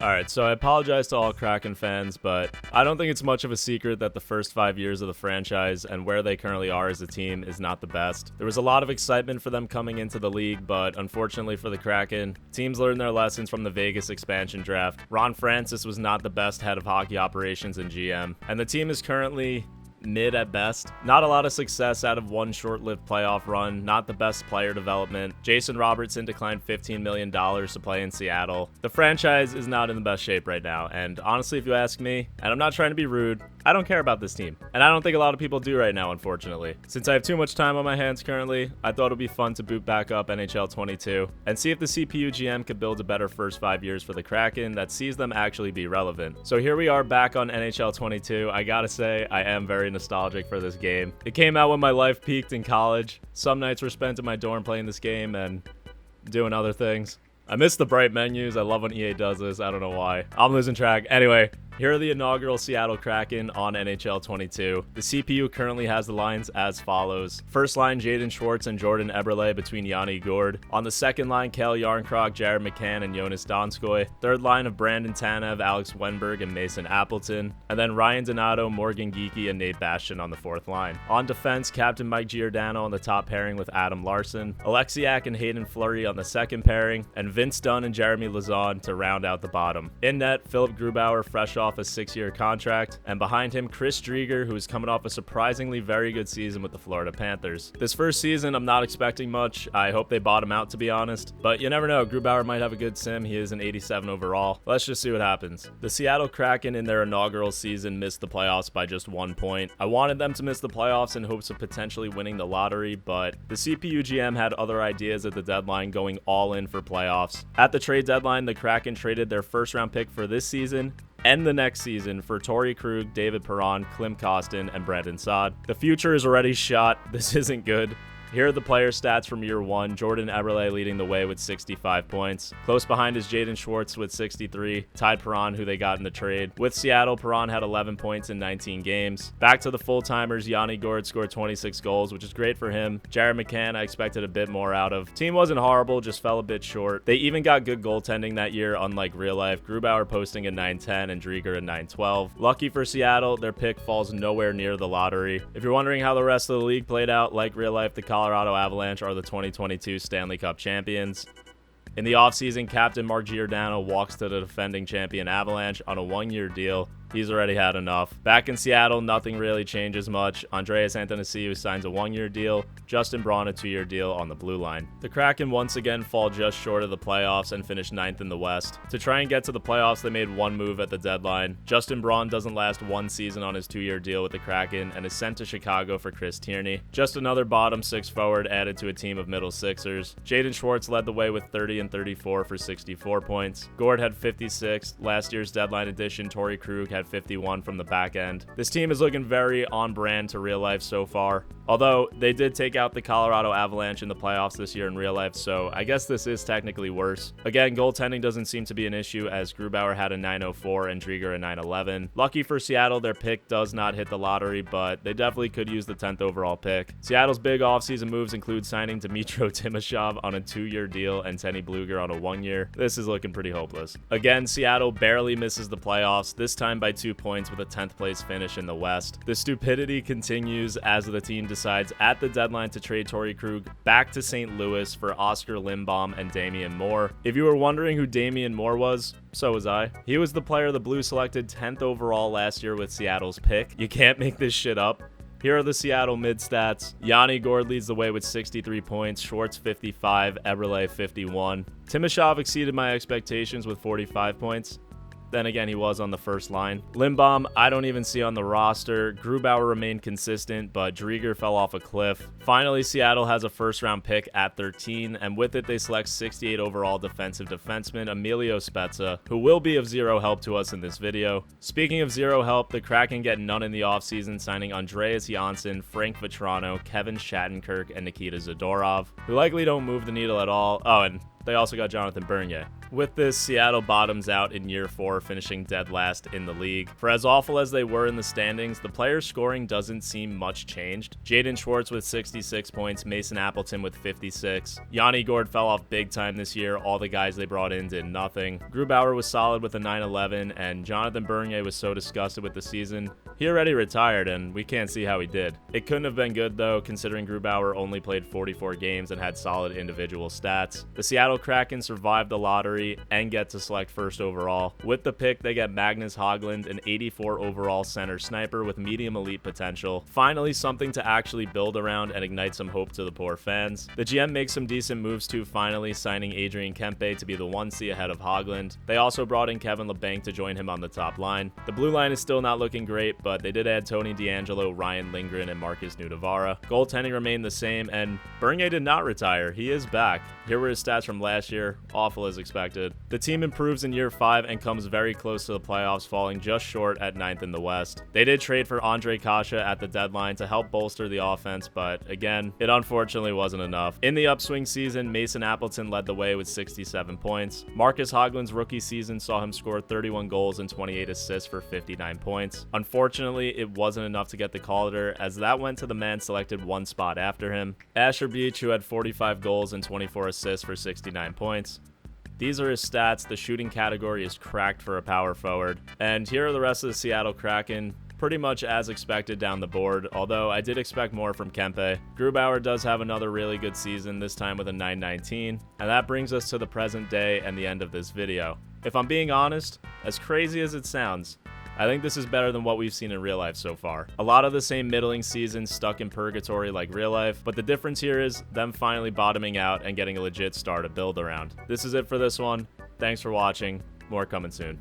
Alright, so I apologize to all Kraken fans, but I don't think it's much of a secret that the first 5 years of the franchise and where they currently are as a team is not the best. There was a lot of excitement for them coming into the league, but unfortunately for the Kraken, teams learned their lessons from the Vegas expansion draft. Ron Francis was not the best head of hockey operations and GM, and the team is currently mid at best. Not a lot of success out of one short-lived playoff run, not the best player development. Jason Robertson declined $15 million to play in Seattle. The franchise is not in the best shape right now, and honestly, if you ask me, and I'm not trying to be rude, I don't care about this team. And I don't think a lot of people do right now, unfortunately. Since I have too much time on my hands currently, I thought it would be fun to boot back up NHL 22 and see if the CPU GM could build a better first 5 years for the Kraken that sees them actually be relevant. So here we are back on NHL 22. I gotta say, I am very nostalgic for this game. It came out when my life peaked in college. Some nights were spent in my dorm playing this game and doing other things. I miss the bright menus. I love when EA does this. I don't know why. I'm losing track. Anyway, here are the inaugural Seattle Kraken on NHL 22. The CPU currently has the lines as follows. First line, Jaden Schwartz and Jordan Eberle between Yanni Gourde. On the second line, Kel Yarncroc, Jared McCann, and Jonas Donskoy. Third line of Brandon Tanev, Alex Wenberg, and Mason Appleton. And then Ryan Donato, Morgan Geeky, and Nate Bastian on the fourth line. On defense, Captain Mike Giordano on the top pairing with Adam Larson. Alexiak and Hayden Fleury on the second pairing. And Vince Dunn and Jeremy Lazon to round out the bottom. In net, Philip Grubauer fresh off a 6-year contract, and behind him Chris Driedger, who is coming off a surprisingly very good season with the Florida Panthers. This first season I'm not expecting much. I hope they bottom out, to be honest, but you never know. Grubauer might have a good sim. He is an 87 overall. Let's just see what happens. The Seattle Kraken in their inaugural season missed the playoffs by just 1 point. I wanted them to miss the playoffs in hopes of potentially winning the lottery, but the CPU GM had other ideas at the deadline, going all in for playoffs. At the trade deadline, the Kraken traded their first round pick for this season and the next season for Torrey Krug, David Perron, Klim Kostin, and Brandon Saad. The future is already shot. This isn't good. Here are the player stats from year one. Jordan Eberle leading the way with 65 points. Close behind is Jaden Schwartz with 63. Tied Perron, who they got in the trade. With Seattle, Perron had 11 points in 19 games. Back to the full-timers, Yanni Gourde scored 26 goals, which is great for him. Jared McCann, I expected a bit more out of. Team wasn't horrible, just fell a bit short. They even got good goaltending that year, unlike real life. Grubauer posting a 910 and Driedger a 912. Lucky for Seattle, their pick falls nowhere near the lottery. If you're wondering how the rest of the league played out, like real life, the Colorado Avalanche are the 2022 Stanley Cup champions. In the offseason, Captain Mark Giordano walks to the defending champion Avalanche on a 1-year deal. He's already had enough. Back in Seattle, nothing really changes much. Andreas Antanasiou signs a 1-year deal. Justin Braun a 2-year deal on the blue line. The Kraken once again fall just short of the playoffs and finish 9th in the West. To try and get to the playoffs, they made one move at the deadline. Justin Braun doesn't last 1 season on his 2-year deal with the Kraken and is sent to Chicago for Chris Tierney. Just another bottom 6 forward added to a team of middle sixers. Jaden Schwartz led the way with 30 and 34 for 64 points. Gourde had 56. Last year's deadline addition, Torrey Krug, had 51 from the back end. This team is looking very on brand to real life so far. Although they did take out the Colorado Avalanche in the playoffs this year in real life, so I guess this is technically worse. Again, goaltending doesn't seem to be an issue as Grubauer had a 904 and Driedger a 911. Lucky for Seattle, their pick does not hit the lottery, but they definitely could use the 10th overall pick. Seattle's big offseason moves include signing Dmytro Timashov on a 2-year deal and Tenny Bluger on a 1-year. This is looking pretty hopeless. Again, Seattle barely misses the playoffs, this time by 2 points with a 10th place finish in the West. The stupidity continues as the team decides at the deadline to trade Torrey Krug back to St. Louis for Oscar Lindbaum and Damian Moore. If you were wondering who Damian Moore was, so was I. He was the player the Blues selected 10th overall last year with Seattle's pick. You can't make this shit up. Here are the Seattle mid stats. Yanni Gourde leads the way with 63 points, Schwartz 55, Eberle 51. Timashov exceeded my expectations with 45 points. Then again, he was on the first line. Lindbaum, I don't even see on the roster. Grubauer remained consistent, but Driedger fell off a cliff. Finally, Seattle has a first-round pick at 13, and with it, they select 68 overall defensive defenseman Emilio Spezza, who will be of zero help to us in this video. Speaking of zero help, the Kraken get none in the offseason, signing Andreas Janssen, Frank Vetrano, Kevin Shattenkirk, and Nikita Zadorov, who likely don't move the needle at all. Oh, and they also got Jonathan Bernier. With this, Seattle bottoms out in year 4, finishing dead last in the league. For as awful as they were in the standings, the player scoring doesn't seem much changed. Jaden Schwartz with 66 points, Mason Appleton with 56. Yanni Gord fell off big time this year. All the guys they brought in did nothing. Grubauer was solid with a 9-11, and Jonathan Bernier was so disgusted with the season, he already retired, and we can't see how he did. It couldn't have been good though, considering Grubauer only played 44 games and had solid individual stats. The Seattle Kraken survived the lottery and get to select first overall. With the pick, they get Magnus Haglund, an 84 overall center sniper with medium elite potential. Finally, something to actually build around and ignite some hope to the poor fans. The GM makes some decent moves too, finally signing Adrian Kempe to be the 1C ahead of Haglund. They also brought in Kevin LeBanc to join him on the top line. The blue line is still not looking great, but they did add Tony DeAngelo, Ryan Lindgren, and Marcus Nudavara. Goaltending remained the same, and Bernier did not retire. He is back. Here were his stats from last year, awful as expected. The team improves in year 5 and comes very close to the playoffs, falling just short at 9th in the West. They did trade for Andre Kasha at the deadline to help bolster the offense, but again, it unfortunately wasn't enough. In the upswing season, Mason Appleton led the way with 67 points. Marcus Haglund's rookie season saw him score 31 goals and 28 assists for 59 points. Unfortunately, it wasn't enough to get the Calder, as that went to the man selected one spot after him, Asher Beach, who had 45 goals and 24 assists for 69 points. These are his stats. The shooting category is cracked for a power forward. And here are the rest of the Seattle Kraken. Pretty much as expected down the board, although I did expect more from Kempe. Grubauer does have another really good season, this time with a 919, and that brings us to the present day and the end of this video. If I'm being honest, as crazy as it sounds, I think this is better than what we've seen in real life so far. A lot of the same middling seasons stuck in purgatory like real life, but the difference here is them finally bottoming out and getting a legit star to build around. This is it for this one. Thanks for watching. More coming soon.